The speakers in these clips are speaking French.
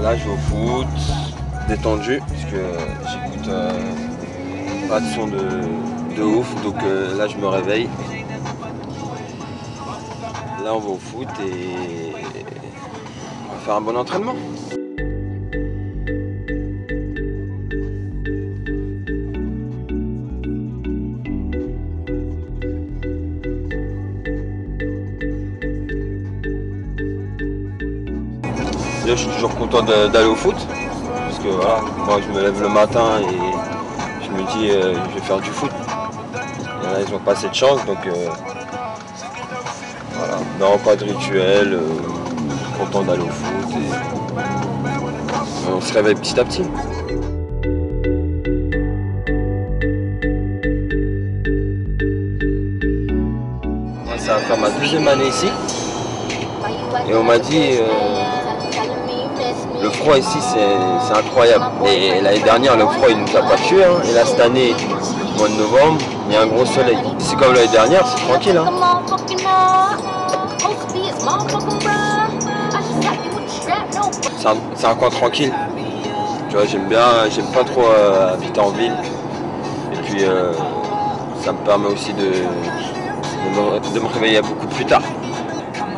Là, je vais au foot, détendu, parce que j'écoute pas de son de ouf, donc là, je me réveille. Là, on va au foot et on va faire un bon entraînement. Là, je suis toujours content d'aller au foot, parce que voilà, moi, je me lève le matin et je me dis, je vais faire du foot. Il y en a, ils n'ont pas cette chance, donc voilà. Non, pas de rituel, content d'aller au foot et on se réveille petit à petit. Moi, ça va faire ma deuxième année ici et on m'a dit le froid ici c'est incroyable. Et l'année dernière le froid il nous a pas tué hein. Et là cette année, mois de novembre, il y a un gros soleil. C'est comme l'année dernière, c'est tranquille hein. C'est un coin tranquille. Tu vois, j'aime bien, j'aime pas trop habiter en ville. Et puis ça me permet aussi de me réveiller beaucoup plus tard.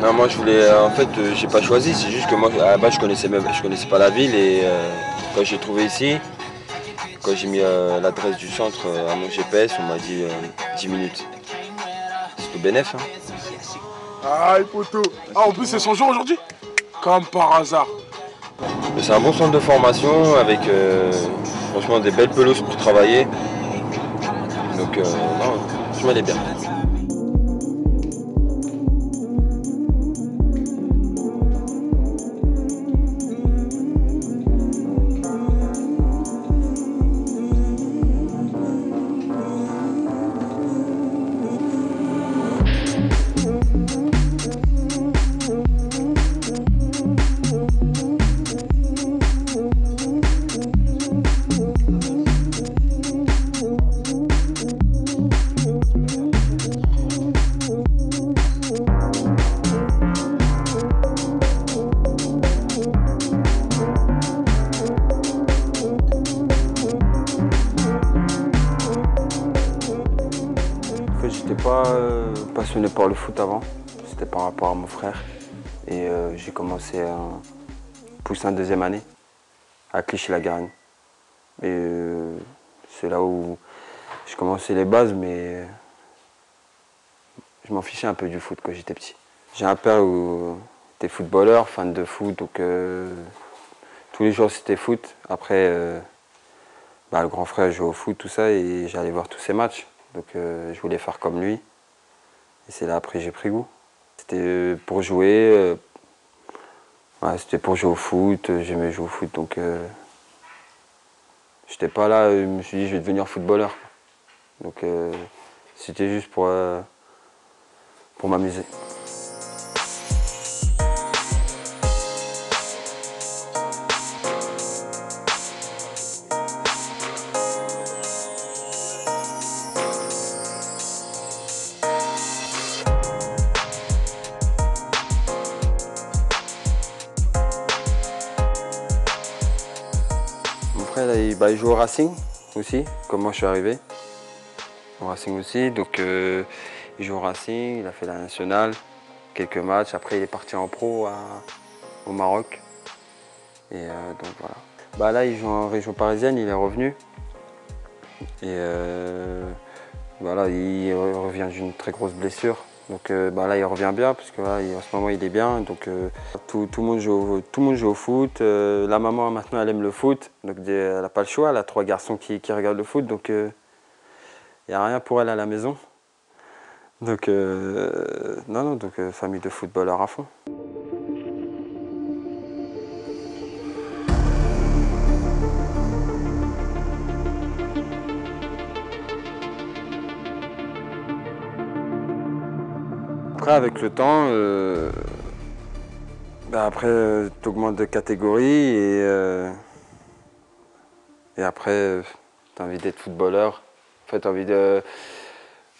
Non, moi je voulais, en fait j'ai pas choisi, c'est juste que moi à la base je connaissais pas la ville et quand j'ai trouvé ici, quand j'ai mis l'adresse du centre à mon GPS, on m'a dit 10 minutes. C'est tout bénef hein. Aïe poto. Ah en plus c'est son jour aujourd'hui? Comme par hasard. C'est un bon centre de formation avec franchement des belles pelouses pour travailler. Donc non, je m'allais bien. J'étais pas passionné par le foot avant, c'était par rapport à mon frère. Et j'ai commencé en poussin deuxième année à Clichy-la-Garenne. Et c'est là où j'ai commencé les bases, mais je m'en fichais un peu du foot quand j'étais petit. J'ai un père qui était footballeur, fan de foot, donc tous les jours c'était foot. Après, le grand frère jouait au foot, tout ça, et j'allais voir tous ses matchs. Donc je voulais faire comme lui. Et c'est là après j'ai pris goût. C'était pour jouer, c'était pour jouer au foot, j'aimais jouer au foot, donc j'étais pas là, je me suis dit je vais devenir footballeur. Donc c'était juste pour m'amuser. Mon frère là, il joue au Racing aussi, comme moi je suis arrivé. Au Racing aussi, donc il joue au Racing, il a fait la nationale, quelques matchs, après il est parti en pro au Maroc. Et donc voilà. Là il joue en région parisienne, il est revenu. Et voilà, il revient d'une très grosse blessure. Donc là il revient bien, parce que là, en ce moment il est bien. Donc tout le monde joue au foot. La maman maintenant elle aime le foot, donc elle n'a pas le choix, elle a 3 garçons qui regardent le foot, donc il n'y a rien pour elle à la maison. Donc non, donc famille de footballeurs à fond. Après avec le temps, après tu augmentes de catégorie et après tu as envie d'être footballeur. En fait, t'as envie de...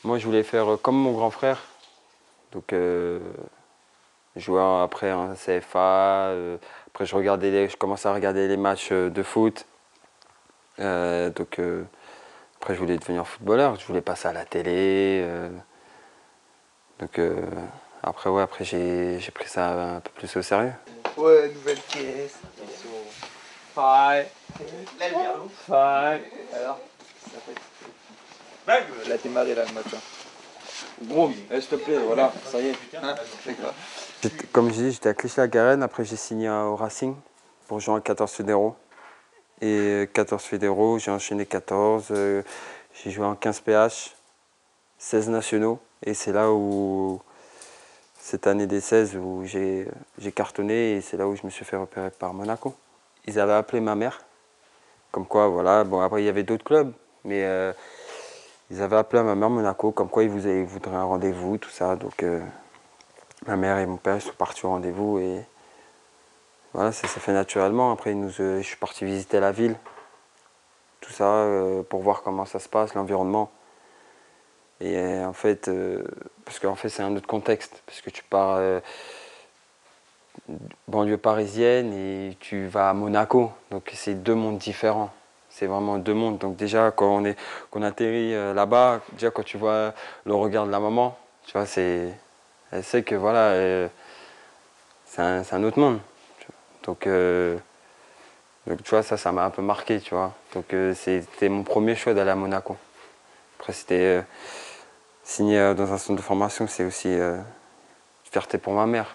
Moi je voulais faire comme mon grand frère. Donc Je jouais après en CFA. Après, je commençais à regarder les matchs de foot. Après, je voulais devenir footballeur. Je voulais passer à la télé. Donc, après, ouais, après j'ai pris ça un peu plus au sérieux. Ouais, nouvelle pièce. Pareil. Pareil. Alors, ça fait. Elle a démarré là le matin. Gros, s'il te plaît, voilà, ça y est. Hein, c'est quoi? Comme je dis, j'étais à Clichy-la-Garenne. Après, j'ai signé au Racing pour jouer en 14 fédéraux. Et 14 fédéraux, j'ai enchaîné 14. J'ai joué en 15 PH, 16 nationaux. Et c'est là où, cette année des 16, où j'ai cartonné. Et c'est là où je me suis fait repérer par Monaco. Ils avaient appelé ma mère. Comme quoi, voilà. Bon, après, il y avait d'autres clubs. Mais ils avaient appelé à ma mère Monaco. Comme quoi, ils voudraient un rendez-vous, tout ça. Donc, ma mère et mon père ils sont partis au rendez-vous. Et voilà, ça s'est fait naturellement. Après, je suis parti visiter la ville. Tout ça, pour voir comment ça se passe, l'environnement. Et en fait, parce qu'en fait c'est un autre contexte, parce que tu pars banlieue parisienne et tu vas à Monaco, donc c'est deux mondes différents. C'est vraiment deux mondes. Donc déjà quand qu'on atterrit là-bas, déjà quand tu vois le regard de la maman, tu vois, elle sait que voilà, c'est un autre monde. Donc tu vois, ça m'a un peu marqué, tu vois. Donc c'était mon premier choix d'aller à Monaco. Après c'était signer dans un centre de formation, c'est aussi une fierté pour ma mère.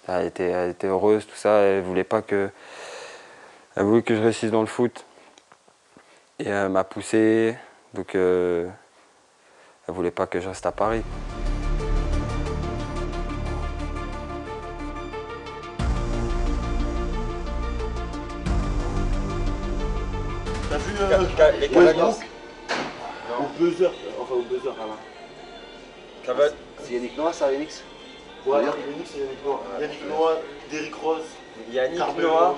Elle était heureuse, tout ça. Elle voulait que je réussisse dans le foot. Et elle m'a poussé. Donc elle voulait pas que je reste à Paris. T'as vu les Westbrook au buzzer, enfin au buzzer là. C'est Yannick Noah, ça, Yannick? Ouais, Yannick, c'est Yannick Noah. Yannick Noah, Derrick Rose, Yannick Carmelo, Noah.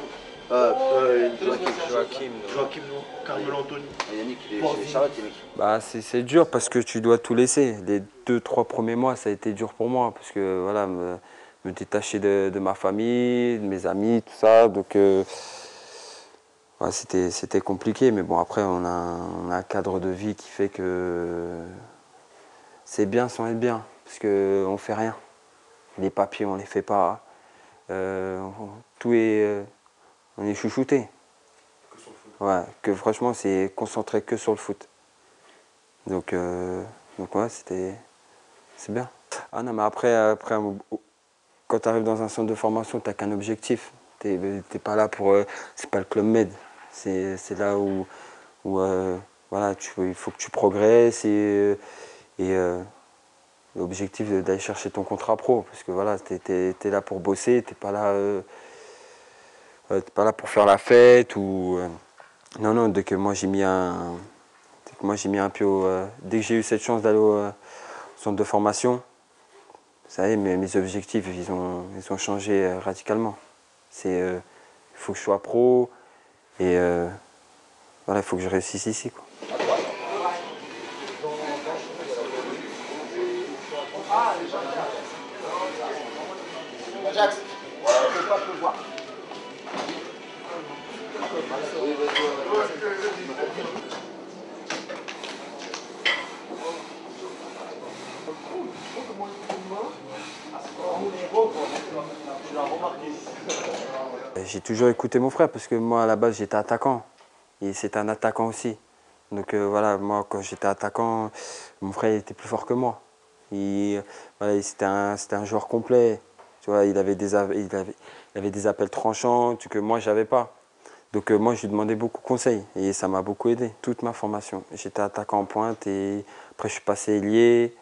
Joachim. Joachim Noah, Carmelo Anthony. Yannick, il est Charlotte, Yannick. Bah, c'est dur parce que tu dois tout laisser. Les 2-3 premiers mois, ça a été dur pour moi parce que voilà, me détacher de ma famille, de mes amis, tout ça. Donc ouais, c'était compliqué. Mais bon, après, on a un cadre de vie qui fait que c'est bien sans être bien parce qu'on ne fait rien. Les papiers, on ne les fait pas. Tout est. On est chouchouté. Ouais, que franchement, c'est concentré que sur le foot. Donc ouais, c'est bien. Ah non, mais après quand tu arrives dans un centre de formation, tu n'as qu'un objectif. T'es pas là pour. C'est pas le Club Med. C'est là où voilà, il faut que tu progresses et l'objectif d'aller chercher ton contrat pro. Parce que voilà, tu es là pour bosser, tu n'es pas là pour faire la fête ou. Non, dès que moi j'ai mis un pied dès que j'ai eu cette chance d'aller au centre de formation, ça y est, mes objectifs ils ont changé radicalement. Il faut que je sois pro et voilà, il faut que je réussisse ici, quoi. Ajax. Je peux pas te voir. J'ai toujours écouté mon frère parce que moi à la base j'étais attaquant et c'était un attaquant aussi. Donc voilà, moi quand j'étais attaquant, mon frère il était plus fort que moi. Voilà, c'était un joueur complet. Tu vois, il avait des appels tranchants que moi j'avais pas. Donc moi je lui demandais beaucoup de conseils et ça m'a beaucoup aidé, toute ma formation. J'étais attaquant en pointe et après je suis passé ailier.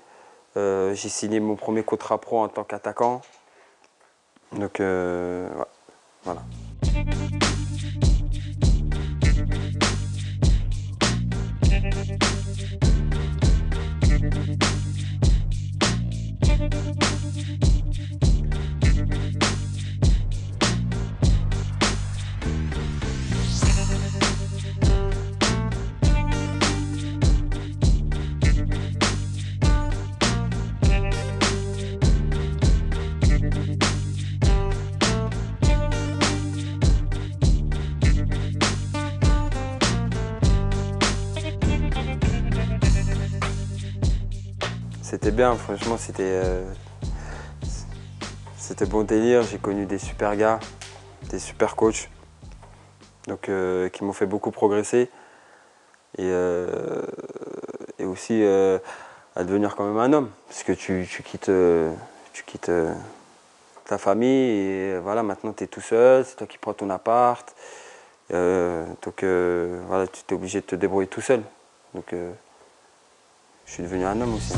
J'ai signé mon premier contrat pro en tant qu'attaquant. Donc ouais, voilà. c'était bien, franchement, c'était bon délire. J'ai connu des super gars, des super coachs, donc, qui m'ont fait beaucoup progresser. Et aussi à devenir quand même un homme, parce que tu quittes ta famille et voilà, maintenant tu es tout seul, c'est toi qui prends ton appart. Donc voilà, tu es obligé de te débrouiller tout seul. Donc je suis devenu un homme aussi.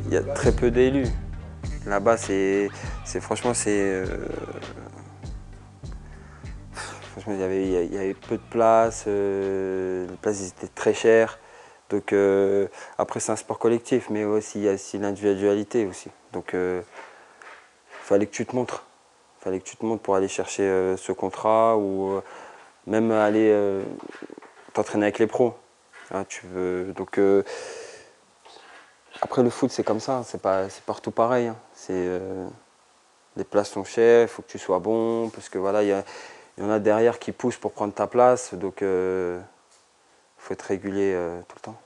Il y a très peu d'élus. Là-bas, franchement, franchement, il y avait peu de places, les places étaient très chères. Donc après, c'est un sport collectif, mais aussi il y a aussi l'individualité aussi. Donc il fallait que tu te montres. Il fallait que tu te montres pour aller chercher ce contrat ou même aller t'entraîner avec les pros. Hein, donc après le foot c'est comme ça, c'est partout pareil. Hein. Les places sont chères, il faut que tu sois bon, parce que voilà, il y en a derrière qui poussent pour prendre ta place, donc faut être régulier tout le temps.